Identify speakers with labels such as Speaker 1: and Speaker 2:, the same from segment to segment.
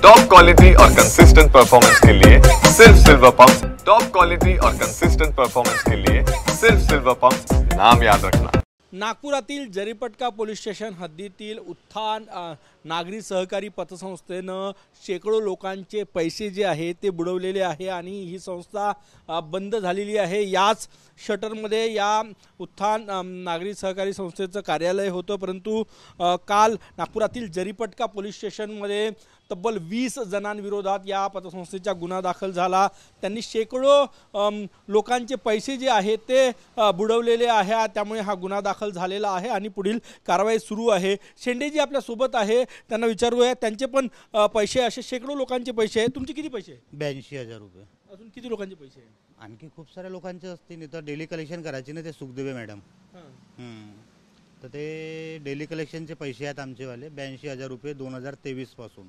Speaker 1: Top quality और consistent performance के लिए सिर्फ सिल्वर पंप। टॉप क्वालिटी और कंसिस्टेंट परफॉर्मेंस के लिए सिर्फ सिल्वर पंप, नाम याद रखना।
Speaker 2: नागपुरातील जरीपटका पोलीस स्टेशन हद्दीतील उत्थान नागरी सहकारी पतसंस्थेनं शेकडो लोकांचे पैसे जे आहे ते बुडवलेले आहे आणि ही संस्था बंद झालेली आहे। याच शटरमध्ये या उत्थान नागरी सहकारी संस्थेचं कार्यालय होतं, परंतु काल नागपुरातील जरीपटका पोलीस स्टेशनमध्ये तब्बल 20 जणांविरोधात या पतसंस्थेचा गुन्हा दाखल झाला। त्यांनी शेकडो लोकांचे पैसे जे आहेत ते बुडवलेले आहे, त्यामुळे हा गुन्हा दाखल झालेला आहे आणि पुढील कारवाई सुरू आहे। शेंडेजी आपल्या सोबत आहे, त्यांना विचारूया त्यांचे पण पैसे असे शेकडो लोकांचे पैसे आहेत। तुमचे किती पैसे?
Speaker 3: 82,000 रुपये।
Speaker 2: अजून किती लोकांचे पैसे आहेत?
Speaker 3: आणखी खूप साऱ्या लोकांचे असतील, इथं डेली कलेक्शन करायचे ना ते सुखदेवे मॅडम। तर ते डेली कलेक्शनचे पैसे आहेत आमचेवाले 82,000 रुपये 2023 पासून।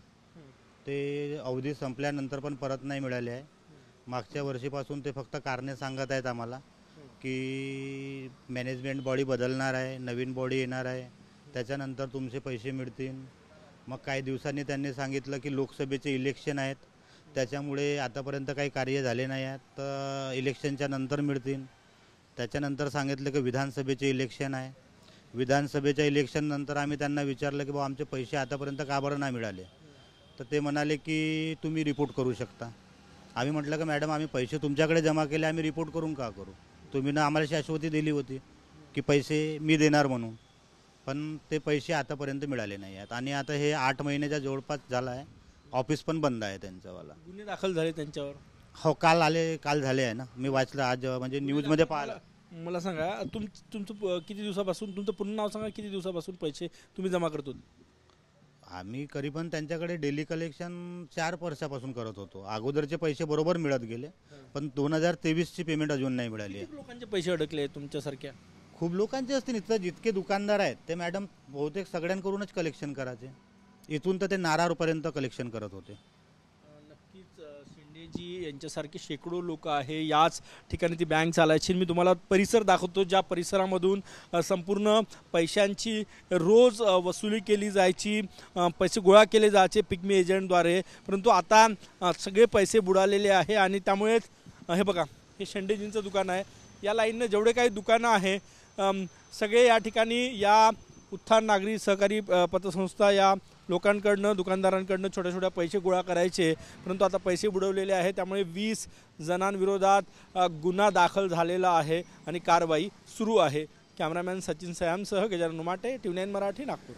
Speaker 3: ते अवधी संपल्यानंतर पण परत नाही मिळाले आहे। मागच्या वर्षीपासून ते फक्त कारणे सांगत आहेत आम्हाला की मॅनेजमेंट बॉडी बदलणार आहे, नवीन बॉडी येणार आहे, त्याच्यानंतर तुमचे पैसे मिळतील। मग काही दिवसांनी त्यांनी सांगितलं की लोकसभेचे इलेक्शन आहेत, त्याच्यामुळे आतापर्यंत काही कार्य झाले नाही आहेत, तर इलेक्शनच्या नंतर मिळतील। त्याच्यानंतर सांगितलं की विधानसभेचे इलेक्शन आहे, विधानसभेच्या इलेक्शन नंतर आम्ही त्यांना विचारलं की बा आमचे पैसे आतापर्यंत का बरं नाही मिळाले, तर ते म्हणाले की तुम्ही रिपोर्ट करू शकता। आम्ही म्हटलं की मॅडम आम्ही पैसे तुमच्याकडे जमा केले, आम्ही रिपोर्ट करून का करू? तुम्ही ना आम्हाला शाश्वती दिली होती की पैसे मी देणार म्हणून, पण ते पैसे आतापर्यंत मिळाले नाही आहेत आणि आता हे 8 महिन्याच्या जवळपास झाला आहे। ऑफिस पण बंद आहे त्यांच्यावाला।
Speaker 2: गुन्हे दाखल झाले त्यांच्यावर?
Speaker 3: हो, काल झाले आहे ना, मी वाचलं आज म्हणजे न्यूजमध्ये पाहिलं।
Speaker 2: मला सांगा तुमचं किती दिवसापासून, तुमचं पूर्ण नाव सांगा, किती दिवसापासून पैसे तुम्ही जमा करतो?
Speaker 3: आम्ही करीबन त्यांच्याकडे डेली कलेक्शन 4 वर्षापासून करत होतो। अगोदरचे पैसे बरोबर मिळत गेले, पण 2023ची पेमेंट अजून नाही मिळाली आहे।
Speaker 2: लोकांचे पैसे अडकले तुमच्यासारख्या?
Speaker 3: खूप लोकांचे असतील, इथं जितके दुकानदार आहेत ते मॅडम बहुतेक सगळ्यांकडूनच कलेक्शन करायचे। इथून तर ते नारारपर्यंत कलेक्शन करत होते।
Speaker 2: नक्कीच शेंडेजी यांच्यासारखे शेकडो लोक आहे, याच ठिकाणी ती बँक चालायची। मी तुम्हाला परिसर दाखवतो, ज्या परिसरामधून संपूर्ण पैशांची रोज वसुली केली जायची, पैसे गोळा केले जायचे पिग्मी एजंटद्वारे, परंतु आता सगळे पैसे बुडालेले आहे आणि त्यामुळे हे बघा, हे शेंडेजींचं दुकान आहे। या लाईननं जेवढे काही दुकानं आहे सगळे या ठिकाणी या उत्थान नागरी सहकारी पतसंस्था या लोकांकडनं, दुकानदारांकडनं छोट्या छोट्या पैसे गोळा करायचे, परंतु आता पैसे बुडवलेले आहे, त्यामुळे 20 जणांविरोधात गुन्हा दाखल झालेला आहे आणि कारवाई सुरू आहे। कॅमेरामॅन सचिन सयामसह गजानन उमाटे, TV9 मराठी, नागपूर।